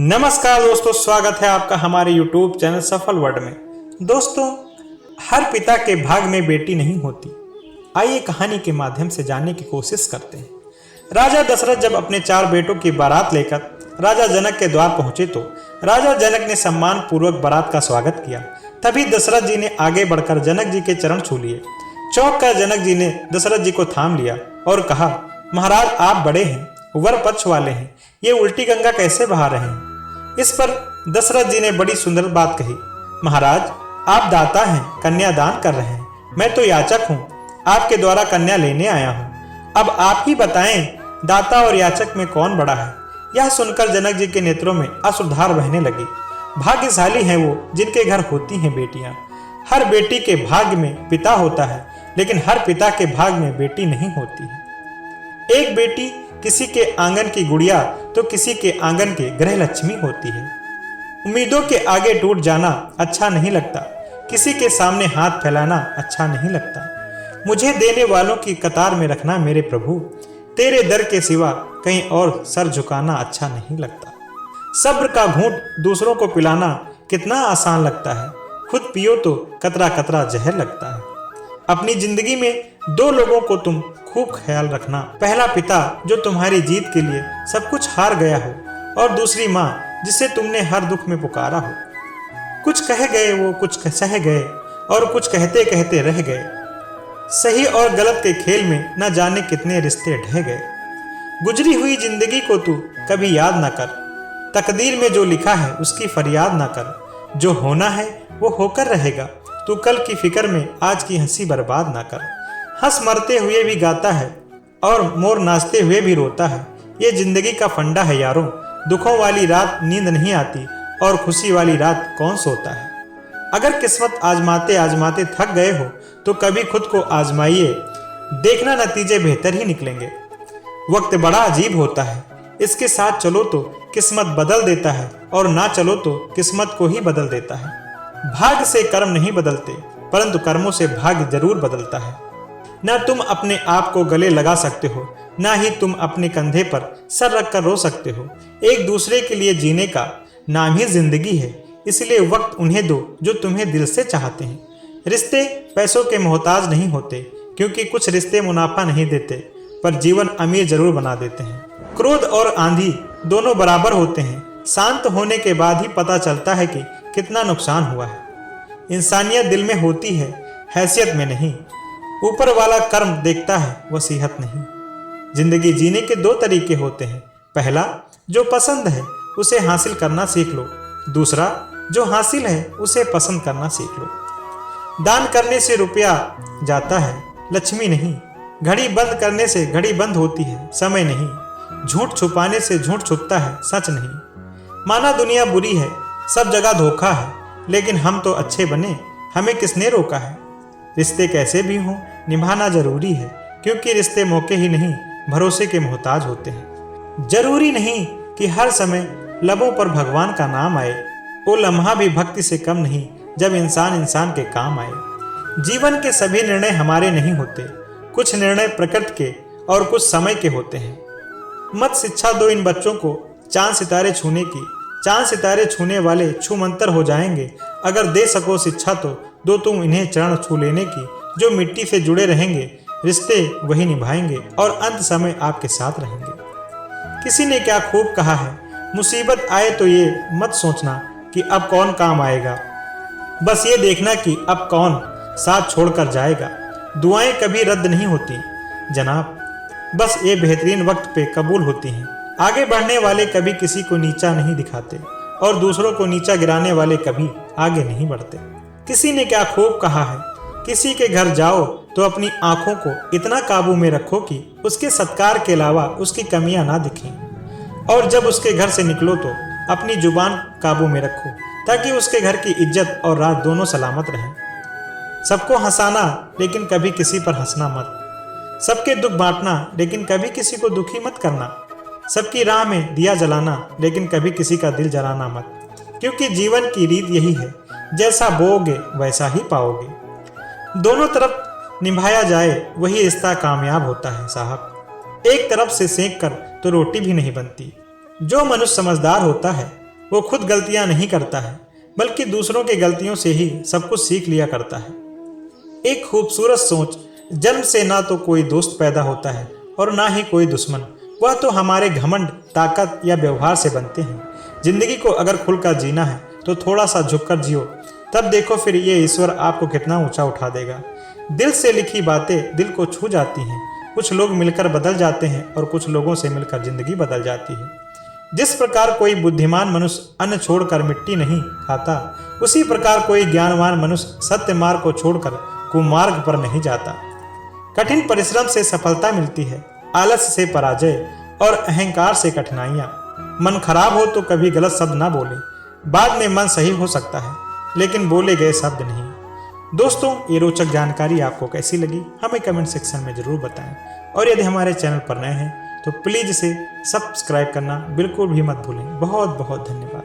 नमस्कार दोस्तों, स्वागत है आपका हमारे YouTube चैनल सफल वर्ड में। दोस्तों, हर पिता के भाग में बेटी नहीं होती। आइए कहानी के माध्यम से जानने की कोशिश करते हैं। राजा दशरथ जब अपने 4 बेटों की बारात लेकर राजा जनक के द्वार पहुंचे तो राजा जनक ने सम्मान पूर्वक बारात का स्वागत किया। तभी दशरथ जी ने आगे बढ़कर जनक जी के चरण छू लिए। चौंक कर जनक जी ने दशरथ जी को थाम लिया और कहा, महाराज आप बड़े हैं, वर पक्ष वाले हैं, ये उल्टी गंगा कैसे बहा रहे हैं? इस पर दशरथ जी ने बड़ी सुंदर बात कही, महाराज आप दाता हैं, कन्यादान कर रहे हैं, मैं तो याचक हूँ, आपके द्वारा कन्या लेने आया हूँ। अब आप ही बताएं, दाता और याचक में कौन बड़ा है? यह सुनकर जनक जी के नेत्रों में अश्रुधार बहने लगी। भाग्यशाली हैं वो जिनके घर होती हैं बेटियां। हर बेटी के भाग्य में पिता होता है, लेकिन हर पिता के भाग्य में बेटी नहीं होती है। एक बेटी किसी के आंगन की गुड़िया तो किसी के आंगन के गृह लक्ष्मी होती है। उम्मीदों के आगे टूट जाना अच्छा नहीं लगता, किसी के सामने हाथ फैलाना अच्छा नहीं लगता। मुझे देने वालों की कतार में रखना मेरे प्रभु, तेरे दर के सिवा कहीं और सर झुकाना अच्छा नहीं लगता। सब्र का घूंट दूसरों को पिलाना कितना आसान लगता है, खुद पियो तो कतरा कतरा जहर लगता है। अपनी जिंदगी में 2 लोगों को तुम खूब ख्याल रखना। पहला पिता जो तुम्हारी जीत के लिए सब कुछ हार गया हो, और दूसरी माँ जिसे तुमने हर दुख में पुकारा हो। कुछ कह गए वो, कुछ सह गए, और कुछ कहते कहते रह गए। सही और गलत के खेल में न जाने कितने रिश्ते ढह गए। गुजरी हुई जिंदगी को तू कभी याद ना कर, तकदीर में जो लिखा है उसकी फरियाद ना कर। जो होना है वो होकर रहेगा, तू कल की फिक्र में आज की हंसी बर्बाद ना कर। हंस मरते हुए भी गाता है और मोर नाचते हुए भी रोता है, ये जिंदगी का फंडा है यारों। दुखों वाली रात नींद नहीं आती और खुशी वाली रात कौन सोता है। अगर किस्मत आजमाते आजमाते थक गए हो तो कभी खुद को आजमाइए, देखना नतीजे बेहतर ही निकलेंगे। वक्त बड़ा अजीब होता है, इसके साथ चलो तो किस्मत बदल देता है, और ना चलो तो किस्मत को ही बदल देता है। भाग्य से कर्म नहीं बदलते, परंतु कर्मों से भाग्य जरूर बदलता है। ना तुम अपने आप को गले लगा सकते हो, ना ही तुम अपने कंधे पर सर रखकर रो सकते हो। एक दूसरे के लिए जीने का नाम ही जिंदगी है, इसलिए वक्त उन्हें दो जो तुम्हें दिल से चाहते हैं। रिश्ते पैसों के मोहताज नहीं होते, क्योंकि कुछ रिश्ते मुनाफा नहीं देते पर जीवन अमीर जरूर बना देते हैं। क्रोध और आंधी दोनों बराबर होते हैं, शांत होने के बाद ही पता चलता है कि कितना नुकसान हुआ है। इंसानियत दिल में होती है, हैसियत में नहीं। ऊपर वाला कर्म देखता है, वसीहत नहीं। जिंदगी जीने के 2 तरीके होते हैं। पहला, जो पसंद है उसे हासिल करना सीख लो। दूसरा, जो हासिल है उसे पसंद करना सीख लो। दान करने से रुपया जाता है, लक्ष्मी नहीं। घड़ी बंद करने से घड़ी बंद होती है, समय नहीं। झूठ छुपाने से झूठ छुपता है, सच नहीं। माना दुनिया बुरी है, सब जगह धोखा है, लेकिन हम तो अच्छे बने, हमें किसने रोका है। रिश्ते कैसे भी हों निभाना जरूरी है, क्योंकि रिश्ते मौके ही नहीं भरोसे के मोहताज होते हैं। जरूरी नहीं कि हर समय लबों पर भगवान का नाम आए, वो लम्हा भी भक्ति से कम नहीं जब इंसान इंसान के काम आए। जीवन के सभी निर्णय हमारे नहीं होते, कुछ निर्णय प्रकृति के और कुछ समय के होते हैं। मत शिक्षा दो इन बच्चों को चांद सितारे छूने की, चांद सितारे छूने वाले छूमंतर हो जाएंगे। अगर दे सको शिक्षा तो दो तुम इन्हें चरण छू लेने की। जो मिट्टी से जुड़े रहेंगे रिश्ते वही निभाएंगे, और अंत समय आपके साथ रहेंगे। किसी ने क्या खूब कहा है, मुसीबत आए तो ये मत सोचना कि अब कौन काम आएगा, बस ये देखना कि अब कौन साथ छोड़कर जाएगा। दुआएं कभी रद्द नहीं होती जनाब, बस ये बेहतरीन वक्त पे कबूल होती हैं। आगे बढ़ने वाले कभी किसी को नीचा नहीं दिखाते, और दूसरों को नीचा गिराने वाले कभी आगे नहीं बढ़ते। किसी ने क्या खूब कहा है, किसी के घर जाओ तो अपनी आंखों को इतना काबू में रखो कि उसके सत्कार के अलावा उसकी कमियां ना दिखें, और जब उसके घर से निकलो तो अपनी जुबान काबू में रखो, ताकि उसके घर की इज्जत और राज दोनों सलामत रहें। सबको हंसाना लेकिन कभी किसी पर हंसना मत। सबके दुख बांटना लेकिन कभी किसी को दुखी मत करना। सबकी राह में दिया जलाना लेकिन कभी किसी का दिल जलाना मत, क्योंकि जीवन की रीत यही है, जैसा बोओगे वैसा ही पाओगे। दोनों तरफ निभाया जाए वही रिश्ता कामयाब होता है साहब। एक तरफ से सेंक कर तो रोटी भी नहीं बनती। जो मनुष्य समझदार होता है वो खुद गलतियां नहीं करता है, बल्कि दूसरों की गलतियों से ही सब कुछ सीख लिया करता है। एक खूबसूरत सोच, जन्म से ना तो कोई दोस्त पैदा होता है और ना ही कोई दुश्मन, वह तो हमारे घमंड, ताकत या व्यवहार से बनते हैं। जिंदगी को अगर खुलकर जीना है तो थोड़ा सा झुककर जियो, तब देखो फिर ये ईश्वर आपको कितना ऊंचा उठा देगा। दिल से लिखी बातें दिल को छू जाती हैं। कुछ लोग मिलकर बदल जाते हैं और कुछ लोगों से मिलकर जिंदगी बदल जाती है। जिस प्रकार कोई बुद्धिमान मनुष्य अन्न छोड़कर मिट्टी नहीं खाता, उसी प्रकार कोई ज्ञानवान मनुष्य सत्य मार्ग को छोड़कर कुमार्ग पर नहीं जाता। कठिन परिश्रम से सफलता मिलती है, आलस्य से पराजय और अहंकार से कठिनाइयाँ। मन खराब हो तो कभी गलत शब्द ना बोले, बाद में मन सही हो सकता है, लेकिन बोले गए शब्द नहीं। दोस्तों, ये रोचक जानकारी आपको कैसी लगी हमें कमेंट सेक्शन में ज़रूर बताएं, और यदि हमारे चैनल पर नए हैं तो प्लीज़ इसे सब्सक्राइब करना बिल्कुल भी मत भूलें। बहुत बहुत धन्यवाद।